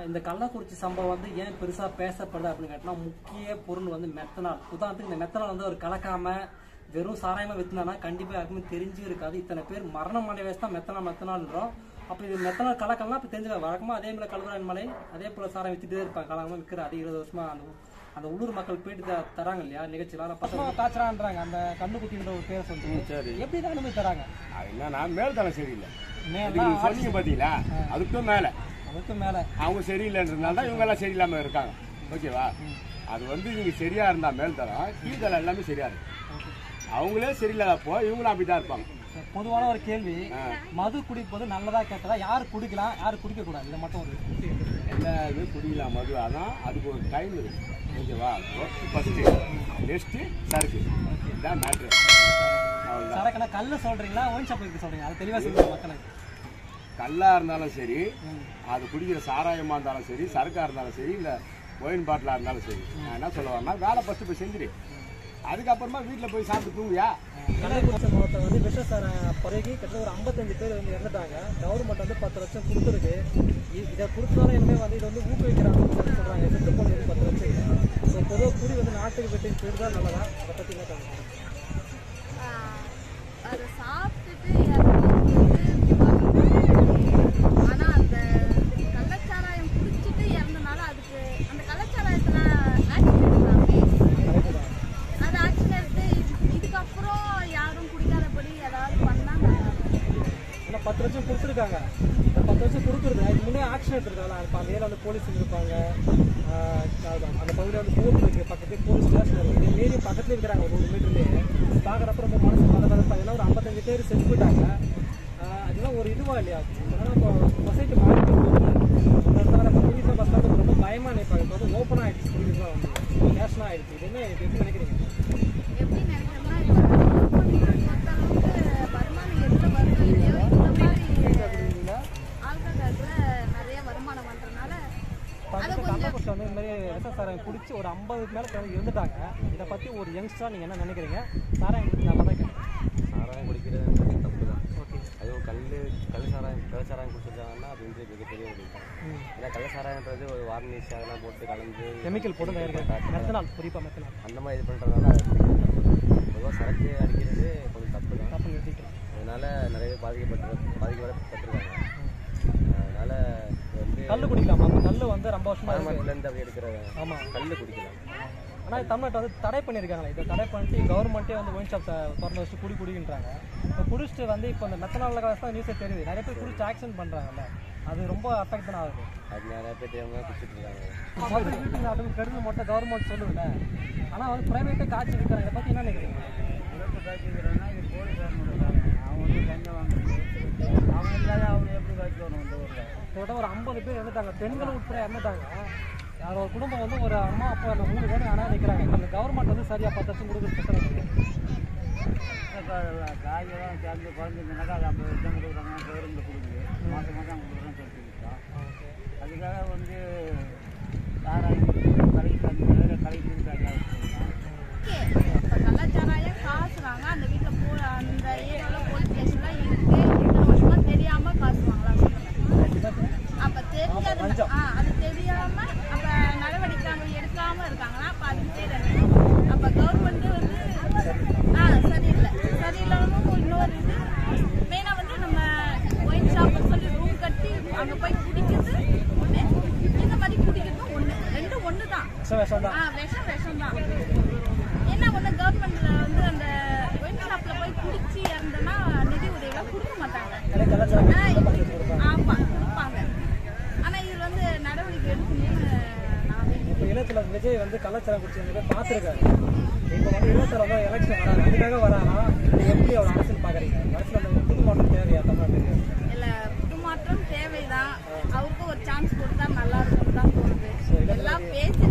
இந்த கள்ளக்குறிச்சி சம்பவம் வந்து ஏன் பெருசா பேசப்படுது அப்படின்னு கேட்டா முக்கிய பொருள் வந்து மெத்தனால். உதாரணத்துக்கு இந்த மெத்தனால் வந்து ஒரு கலக்காம வெறும் சாராயமா வித்துனா கண்டிப்பா யாருக்குமே தெரிஞ்சு இருக்காது. இத்தனை பேர் மரணம் அடைய வயசு தான் மெத்தனால்ன்றோம். அப்ப இது மெத்தனால் கலக்கலாம் அப்ப தெரிஞ்சுக்க வழக்கமா அதே மாதிரி கல்வராயன் மலை அதே போல சாராயம் வித்துட்டே இருப்பாங்க. கலக்காம விற்கிற அதே 20 வருஷமா அந்த உள்ளூர் மக்கள் போயிட்டு தராங்க இல்லையா நிகழ்ச்சியில பசங்க காய்ச்சறான்றாங்க. அந்த கண்ணுக்குட்டின்ற ஒரு பேரை சொல்லிட்டு எப்படி தான் அனுமதி தராங்க? என்னன்னா மேல்தளம் சரியில்லை சொன்னீங்க பாத்தீங்களா, அதுக்கும் மேல அவங்க சரியில்லைன்றதுனால தான் இவங்க எல்லாம் சரியில்லாம இருக்காங்க. ஓகேவா? அது வந்து நீங்க சரியா இருந்தா மேல்தளம் கீழ்தளம் எல்லாமே சரியா இருக்கு. அவங்களே சரியில்லாதப்போ இவங்களும் அப்படிதான் இருப்பாங்க. பொதுவான ஒரு கேள்வி, மது குடிப்பது நல்லதா கேட்டதா? யாரு குடிக்கலாம் யாரு குடிக்க கூடாது? இதை மட்டும் ஒரு எல்லா இது குடிக்கலாம் மது. அதான் அதுக்கு ஒரு டைம் இருக்கு. ஓகேவா? ஃபர்ஸ்ட் நெக்ஸ்ட் சரக்கு, இதுதான் மேட்ரு. சரக்குனா கல்லு சொல்றீங்களா ஒயின் ஷாப் சொல்றீங்க? அது தெளிவா சொல்லுங்க மக்களுக்கு. கல்லா இருந்தாலும் சரி, அது குடிக்கிற சாராயமா இருந்தாலும் சரி, சரக்கா இருந்தாலும் சரி, இல்லை ஒயின் பாட்டிலா இருந்தாலும் சரி, நான் என்ன சொல்ல வரேன்னா வேலை ஃபர்ஸ்ட் போய் செஞ்சிரு, அதுக்கப்புறமா வீட்டில் போய் சாப்பிட்டு தூங்குயா. கள்ளக்குறிச்சி மாவட்டம் வந்து விஷசார பருகி கிட்ட ஒரு 55 பேர் வந்து இறந்துட்டாங்க. கவர்மெண்ட் வந்து 10 லட்சம் கொடுத்துருக்கு. இதை கொடுத்தனால இனிமே வந்து இதை வந்து ஊக்குவிக்கிறாங்கன்னு சொல்றாங்க. செத்து போனது 10 லட்சம். ஸோ பொதுவாக குடி வந்து நாட்டுக்கு வெட்டி போயிட்டு தான் நல்லதா? அதை பற்றி என்ன தோணுது? அதை சாப்பிட்டுட்டு ஆனா அந்த கள்ளச்சாராயம் குடிச்சிட்டு இறந்தனால அதுக்கு அந்த கள்ளச்சாராயத்துல ஆக்ஷன் எடுக்கிறாங்க. அது ஆக்ஷன் எடுத்து இதுக்கப்புறம் யாரும் குடிக்காதபடி ஏதாவது பண்ணாங்க. ஏன்னா 10 லட்சம் கொடுத்துருக்காங்க. 10 லட்சம் கொடுக்குறது இது முன்னே ஆக்ஷன் எடுத்துருக்காங்க. இப்போ அந்த ஏரியா வந்து போலீஸ் இருப்பாங்க, அந்த பகுதியில் வந்து கோர்ட் இருக்கு, பக்கத்துலேயே போலீஸ் ஸ்டேஷன் இருக்குது, மீறி பக்கத்துலேயே இருக்கிறாங்க. ஒரு 100 மீட்டர்லேயே பார்க்குறப்ப ரொம்ப மனசு பார்த்தீங்கன்னா ஒரு 55 பேர் செத்து போயிட்டாங்க. அதெல்லாம் ஒரு இதுவா இல்லையா? அதனால் இப்போ சொசைட்டி மாறிட்டு நம்ம புதுசாக பஸ் ஸ்டாண்ட் ரொம்ப பயமாக நினைப்பாங்க. இப்போ வந்து ஓப்பனாக ஆகிடுச்சு, புரியுதுதான் வந்து நேஷனாக ஆகிடுச்சு. இது என்ன எப்படி நினைக்கிறீங்க? எப்படி நினைக்கிறோம்னா இப்போ பொறுத்தளவுக்கு வருமானம் எவ்வளோ வருதோ இல்லையோ இந்த மாதிரி ஆல்கஹால்ல நிறைய வருமானம் பண்ணுறதுனால கள்ளக்குறிச்சி வந்து இந்த மாதிரி விஷசாராயம் குடிச்சு ஒரு 50 மேலே இருந்துட்டாங்க. இதை பற்றி ஒரு யங்ஸ்டராக நீங்கள் என்ன நினைக்கிறீங்க? சாராயம் குடிச்சு நல்லா தான் கேட்குறேன். சாராயம் குடிக்கிறது தப்பு தான். ஓகே, அதுவும் கல் சாராயம் குடிச்சிருக்காங்கன்னா அது வந்து மிகப்பெரிய ஒரு இதுதான். ஏன்னா கள்ள சாராயன்றது ஒரு வார்னிஷ் அதெல்லாம் போட்டு கலந்து கெமிக்கல் போட்டு தயாரிக்கிறாங்க. மெத்தனால், குறிப்பாக மெத்தனால் அந்த மாதிரி இது பண்ணுறதுனால அது பொதுவாக சரக்கு அடிக்கிறது கொஞ்சம் தப்பு தான். தப்பு நிறுத்திட்டு அதனால நிறைய பேர் பாதிக்கப்பட்டிருக்காங்க. அதனால வந்து கல் குடிக்கலாமா? கல் வந்து ரொம்ப வருஷமா கவர்மெண்ட்லேருந்து அப்படி எடுக்கிற ஆமாம் கல் குடிக்கலாம். ஆனால் தமிழ்நாட்டை வந்து தடை பண்ணியிருக்காங்களே, இதை தடை பண்ணிட்டு கவர்மெண்ட்டே வந்து ஒயின் ஷாப் திறந்து வச்சு குடிக்கின்றாங்க. இப்போ குடிச்சிட்டு வந்து இப்போ இந்த மெத்தனால் தான் நியூஸே தெரியுது. நிறைய பேர் குடிச்சு ஆக்ஷன் பண்ணுறாங்கல்ல, அது ரொம்ப அஃபெக்ட் தான் ஆகுது. அது நிறைய பேர் தெரியாமல் குடிச்சிட்டு இருக்காங்க. வீட்டுக்கு நாட்டுக்கு கெடுதல் மட்டும் கவர்மெண்ட் சொல்லுதுல்ல, ஆனால் வந்து ப்ரைவேட்டே காய்ச்சி இருக்கிறாங்க. இதை பற்றி என்ன நினைக்கிறீங்க? காய்ச்சிக்கிறாங்கன்னா இது போலீஸ் அவங்க வந்து தங்க வாங்குறது அவங்க இல்லாத அவங்க எப்படி காய்ச்சணும் இந்த ஊரில். கிட்ட ஒரு 50 பேர் இறந்துட்டாங்க, பெண்கள் உட்பட இறந்துட்டாங்க. யார் ஒரு குடும்பம் வந்து ஒரு அம்மா அப்பா அந்த 3 பேரும் ஆனால் நிற்கிறாங்க. அந்த கவர்மெண்ட் வந்து சரியாக 10 லட்சம் கொடுக்குறது காய்கெல்லாம் சேர்ந்து குறைஞ்சிருந்தனாக்கா அது 50 லட்சம் கொடுக்குறாங்க, கவர்மெண்ட் கொடுக்குது, மாதம் மாதம் கொடுக்குறோன்னு சொல்லியிருக்கோம். அதுக்காக வந்து சாராயம் கலைக்கு இப்போ கள்ளச்சாராயம் காசுறாங்க. அந்த வீட்டில் அந்த ஏரியாவில் போலீஸ் ஸ்டேஷன்லாம் இருக்கு. இத்தனை வருஷமா தெரியாமல் காசுவாங்களா சொல்லுங்க? அப்போ தெரியாத அது தெரியாம அப்போ நடவடிக்கை எடுக்காம இருக்காங்கன்னா அப்போ அதுக்கு பேர் என்ன? அப்போ கவர்மெண்ட் வந்து சரியில்லாம இன்னொரு இது மெயினாக வந்து நம்ம ஒயின் ஷாப்னு சொல்லி ரூம் கட்டி அங்கே போய் குடிக்கிறது ஒன்று, இந்த மாதிரி குடிக்கிறதும் ஒன்று, ரெண்டும் ஒன்று தான். விஷம் தான். என்ன ஒன்று கவர்மெண்ட்ல வந்து அந்த ஒயின் ஷாப்ல போய் குடிச்சு இறந்தனா நிதி உதவியெல்லாம் கொடுக்க மாட்டாங்க. ஆமா கொடுப்பாங்க. ஆனா இதில் வந்து நடவடிக்கை எடுக்கணும்னு நான் இப்போ இளைஞர் விஜய் வந்து கள்ளச்சாரம் குடிச்சு பார்த்துருக்காரு. இப்போ வந்து இளைஞர் வந்து எலெக்ஷன் வராது, அதுக்காக வரானா? எப்படி அவர் அரசியல் பார்க்குறீங்க? அரசியல் அந்த புது மாற்றம் தேவையா தமிழ்நாட்டுக்கு? இல்லை, புது மாற்றம் தேவைதான். அவருக்கும் ஒரு சான்ஸ் கொடுத்தா நல்லா இருக்கும்னு தான் தோணுது. எல்லாம் பேசி